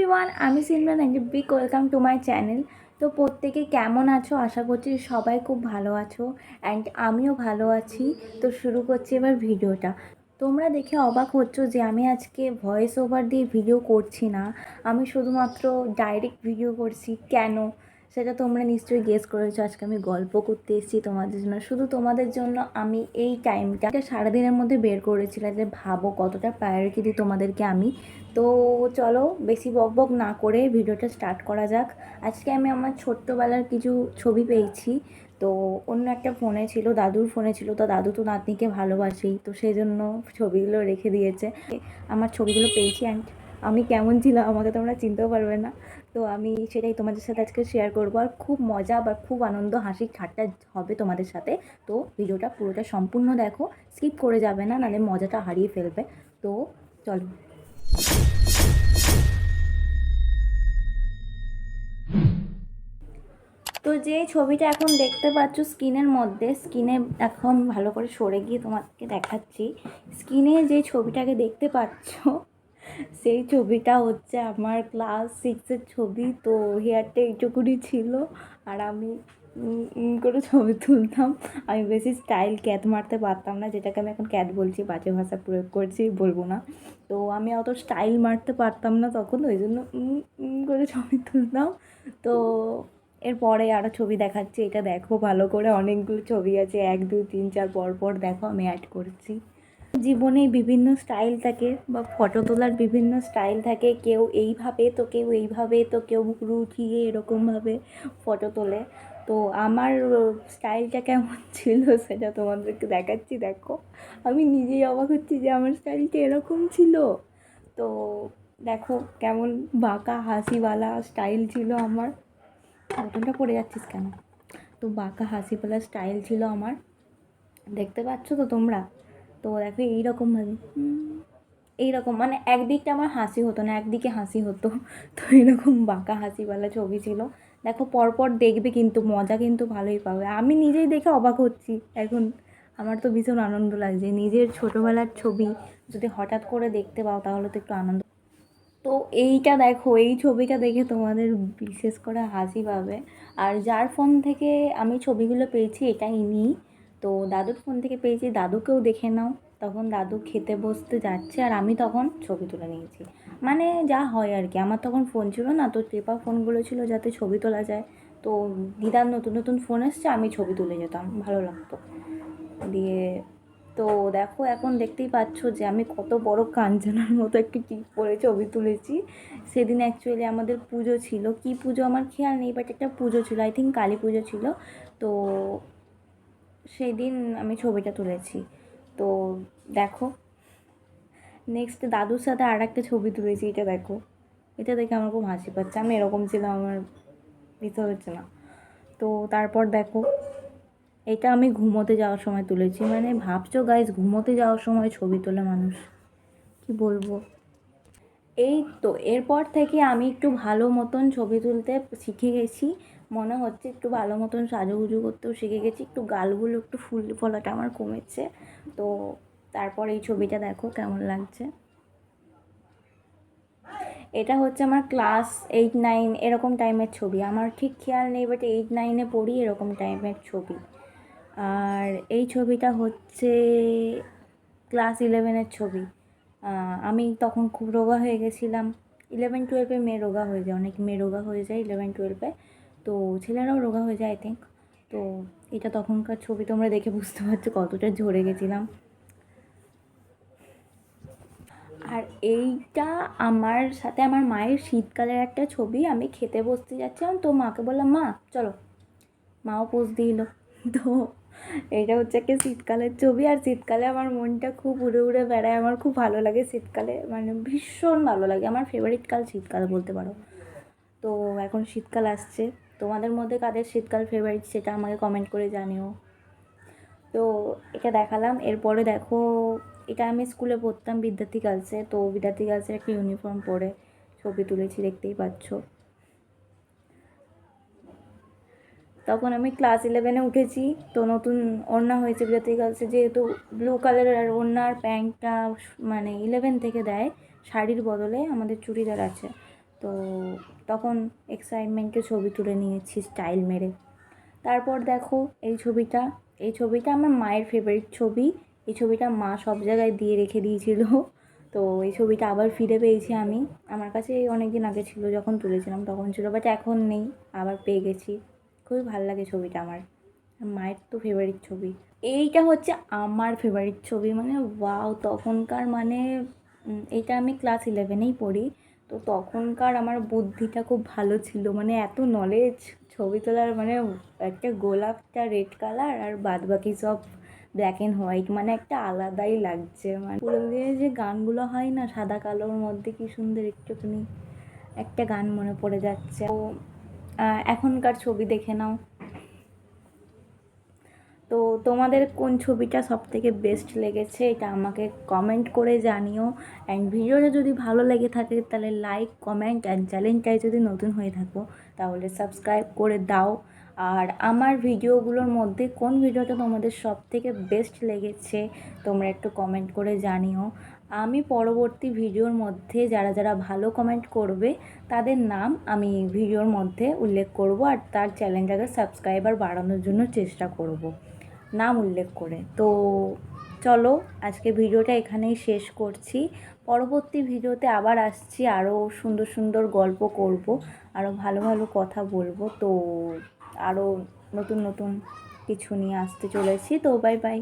Everyone, আমি Simran and big welcome to my channel. তো প্রত্যেকে কেমন আছো? আশা করছি সবাই খুব ভালো আছো অ্যান্ড আমিও ভালো আছি। তো শুরু করছি এবার ভিডিওটা। তোমরা দেখে অবাক হচ্ছ যে আমি আজকে ভয়েস ওভার দিয়ে ভিডিও করছি না, আমি শুধুমাত্র ডাইরেক্ট ভিডিও করছি। কেন সেটা তোমরা নিশ্চয়ই গেস করেছো। আজকে আমি গল্প করতে এসেছি তোমাদের জন্য, শুধু তোমাদের জন্য। আমি এই টাইমটা সারাদিনের মধ্যে বের করেছিলাম যে ভাবো কতটা প্রায়োরিটি দিই তোমাদেরকে আমি। তো চলো বেশি বকবক না করে ভিডিওটা স্টার্ট করা যাক। আজকে আমি আমার ছোট্টবেলার কিছু ছবি পেয়েছি। তো অন্য একটা ফোনে ছিল, দাদুর ফোনে ছিল। তো দাদু তো নাতনিকে ভালোবাসেই, তো সেই জন্য ছবিগুলো রেখে দিয়েছে। আমার ছবিগুলো পেয়েছি অ্যান্ড আমি কেমন ছিলাম আমাকে তোমরা চিনতেও পারবে না। তো আমি সেটাই তোমাদের সাথে আজকে শেয়ার করবো। আর খুব মজা বা খুব আনন্দ হাসি ঠাট্টা হবে তোমাদের সাথে। তো ভিডিওটা পুরোটা সম্পূর্ণ দেখো, স্কিপ করে যাবে না, নাহলে মজাটা হারিয়ে ফেলবে। তো চলো। তো যে ছবিটা এখন দেখতে পাচ্ছ স্ক্রিনের মধ্যে, স্ক্রিনে এখন ভালো করে সরে গিয়ে তোমাকে দেখাচ্ছি। স্ক্রিনে যে ছবিটাকে দেখতে পাচ্ছ সেই ছবিটা হচ্ছে আমার ক্লাস 6-এর ছবি। তো হেয়ারটা এইটুকুনি ছিল আর আমি করে ছবি তুলতাম। আমি বেশি স্টাইল ক্যাত মারতে পারতাম না, যেটাকে আমি এখন ক্যাত বলছি, বাজে ভাষা প্রয়োগ করছি, বলবো না। তো আমি অত স্টাইল মারতে পারতাম না তখন, ওই জন্য করে ছবি তুলতাম। তো এরপরে আরও ছবি দেখাচ্ছি, এটা দেখো ভালো করে, অনেকগুলো ছবি আছে, 1 2 3 4 পর পর দেখো আমি অ্যাড করছি। জীবনে বিভিন্ন স্টাইল থাকে বা ফটো তোলার বিভিন্ন স্টাইল থাকে। কেউ এইভাবে, তো কেউ এইভাবে, তো কেউ মুখ উঠিয়ে এরকমভাবে ফটো তোলে। তো আমার স্টাইলটা কেমন ছিল সেটা তোমাদেরকে দেখাচ্ছি। দেখো আমি নিজেই অবাক হচ্ছি যে আমার স্টাইলটা এরকম ছিল। তো দেখো কেমন বাঁকা হাসিওয়ালা স্টাইল ছিল আমার। বোতলটা পড়ে যাচ্ছিস কেন? তো বাঁকা হাসিওয়ালা স্টাইল ছিল আমার, দেখতে পাচ্ছ তো তোমরা? তো দেখো এইরকমভাবে এইরকম, মানে একদিকটা আমার হাসি হতো না, একদিকে হাসি হতো। তো এরকম বাঁকা হাসিওয়ালা ছবি ছিল। দেখো পরপর দেখবে, কিন্তু মজা কিন্তু ভালোই পাবে। আমি নিজেই দেখে অবাক হচ্ছি এখন। আমার তো ভীষণ আনন্দ লাগছে, নিজের ছোটোবেলার ছবি যদি হঠাৎ করে দেখতে পাও তাহলে তো একটু আনন্দ। তো এইটা দেখো, এই ছবিটা দেখে তোমাদের বিশেষ করে হাসি পাবে। আর যার ফোন থেকে আমি ছবিগুলো পেয়েছি এটা ইনি। তো দাদুর ফোন থেকে পেয়েছি, দাদুকেও দেখে নাও। তখন দাদু খেতে বসতে যাচ্ছে আর আমি তখন ছবি তুলে নিয়েছি। মানে যা হয় আর কি, আমার তখন ফোন ছিল না, তো টেপা ফোনগুলো ছিল যাতে ছবি তোলা যায়। তো দিদার নতুন নতুন ফোন এসছে, আমি ছবি তুলে যেতাম, ভালো লাগতো। দিয়ে তো দেখো এখন দেখতেই পাচ্ছ যে আমি কত বড় কাঞ্চনার মতো একটি টিপ পরে ছবি তুলেছি। সেদিন অ্যাকচুয়ালি আমাদের পুজো ছিল, কি পুজো আমার খেয়াল নেই, বাট একটা পুজো ছিল, আই থিঙ্ক কালী পুজো ছিল। তো সেই দিন আমি ছবিটা তুলেছি। তো দেখো নেক্সট দাদুর সাথে আর একটা ছবি তুলেছি, এটা দেখো। এটা দেখে আমার খুব হাসি পাচ্ছে, আমি এরকম ছিলাম, আমার দিতে হচ্ছে না। তো তারপর দেখো এটা আমি ঘুমোতে যাওয়ার সময় তুলেছি। মানে ভাবছো গাইজ, ঘুমোতে যাওয়ার সময় ছবি তোলে মানুষ, কি বলবো। এই তো এরপর থেকে আমি একটু ভালো মতন ছবি তুলতে শিখে গেছি। মনে হচ্ছে একটু ভালো মতন সাজুগুজু করতেও শিখে গেছি, একটু গালগুলো একটু ফুল ফলাটা আমার কমেছে। তো তারপর এই ছবিটা দেখো কেমন লাগছে। এটা হচ্ছে আমার ক্লাস 8 9 এরকম টাইমের ছবি, আমার ঠিক খেয়াল নেই, বাট 8 9-এ পড়ি এরকম টাইমের ছবি। আর এই ছবিটা হচ্ছে ক্লাস 11-এর ছবি। আমি তখন খুব রোগা হয়ে গেছিলাম। 11 12-এ মেয়ে রোগা হয়ে যায়, অনেক মেয়ে রোগা হয়ে যায় 11 12-এ। তো ছেলেরাও রোগা হয়ে যায় আই থিঙ্ক। তো এটা তখনকার ছবি, তোমরা দেখে বুঝতে পারছো কতটা ঝরে গেছিলাম। আর এইটা আমার সাথে আমার মায়ের শীতকালের একটা ছবি। আমি খেতে বসতে যাচ্ছিলাম, তো মাকে বললাম মা চলো, মাও পোজ দিল। তো এটা হচ্ছে একটা শীতকালের ছবি। আর শীতকালে আমার মনটা খুব উড়ে উড়ে বেড়ায়, আমার খুব ভালো লাগে শীতকালে, মানে ভীষণ ভালো লাগে। আমার ফেভারিট কাল শীতকাল বলতে পারো। তো এখন শীতকাল আসছে, তোমাদের মধ্যে কাদের শীতকাল ফেভারিট সেটা আমাকে কমেন্ট করে জানিও। তো এটা দেখালাম। এরপরে দেখো, এটা আমি স্কুলে পড়তাম বিদ্যার্থী গার্লসে। তো বিদ্যার্থী গার্লসের একটা ইউনিফর্ম পরে ছবি তুলেছি, দেখতেই পাচ্ছ। তখন আমি ক্লাস 11-এ উঠেছি। তো নতুন ওড়না হয়েছে বিদ্যার্থী গার্লসে, যেহেতু ব্লু কালারের ওড়নার প্যান্টটা মানে 11 থেকে দেয় শাড়ির বদলে, আমাদের চুড়িদার আছে। তো তখন এক্সাইটমেন্টে ছবি তুলে নিয়েছি স্টাইল মেরে। তারপর দেখো এই ছবিটা আমার মায়ের ফেভারিট ছবি। এই ছবিটা মা সব জায়গায় দিয়ে রেখে দিয়েছিল, তো এই ছবিটা আবার ফিরে পেয়েছি আমি। আমার কাছে অনেক দিন আগে ছিল, যখন তুলেছিলাম তখন ছিল, বাট এখন নেই, আবার পেয়ে গেছি। খুবই ভালো লাগে ছবিটা আমার, মায়ের তো ফেভারিট ছবি। এইটা হচ্ছে আমার ফেভারিট ছবি, মানে ওয়াও! তখনকার মানে এইটা আমি ক্লাস 11এই পড়ি, তো তখনকার আমার বুদ্ধিটা খুব ভালো ছিল, মানে এত নলেজ ছবি তোলার, মানে একটা গোলাপটা রেড কালার আর বাদবাকি সব ব্ল্যাক অ্যান্ড হোয়াইট, মানে একটা আলাদাই লাগছে। মানে পুরোনো দিনের যে গানগুলো হয় না সাদা কালোর মধ্যে, কি সুন্দর একটুখানি একটা গান মনে পড়ে যাচ্ছে। তো এখনকার ছবি দেখে নাও। তো তোমাদের কোন ছবিটা সবথেকে বেস্ট লেগেছে এটা আমাকে কমেন্ট করে জানিও। অ্যান্ড ভিডিওটা যদি ভালো লেগে থাকে তাহলে লাইক, কমেন্ট অ্যান্ড চ্যানেলটায় যদি নতুন হয়ে থাকো তাহলে সাবস্ক্রাইব করে দাও। আর আমার ভিডিওগুলোর মধ্যে কোন ভিডিওটা তোমাদের সবথেকে বেস্ট লেগেছে তোমরা একটু কমেন্ট করে জানিও। আমি পরবর্তী ভিডিওর মধ্যে যারা যারা ভালো কমেন্ট করবে তাদের নাম আমি ভিডিওর মধ্যে উল্লেখ করব, আর তার চ্যানেলটাকে সাবস্ক্রাইবার বাড়ানোর জন্য চেষ্টা করব নাম উল্লেখ করে। তো চলো আজকে ভিডিওটা এখানেই শেষ করছি। পরবর্তী ভিডিওতে আবার আসছি, আরও সুন্দর সুন্দর গল্প করব, আরও ভালো ভালো কথা বলবো। তো আরও নতুন নতুন কিছু নিয়ে আসতে চলেছি। তো বাই বাই।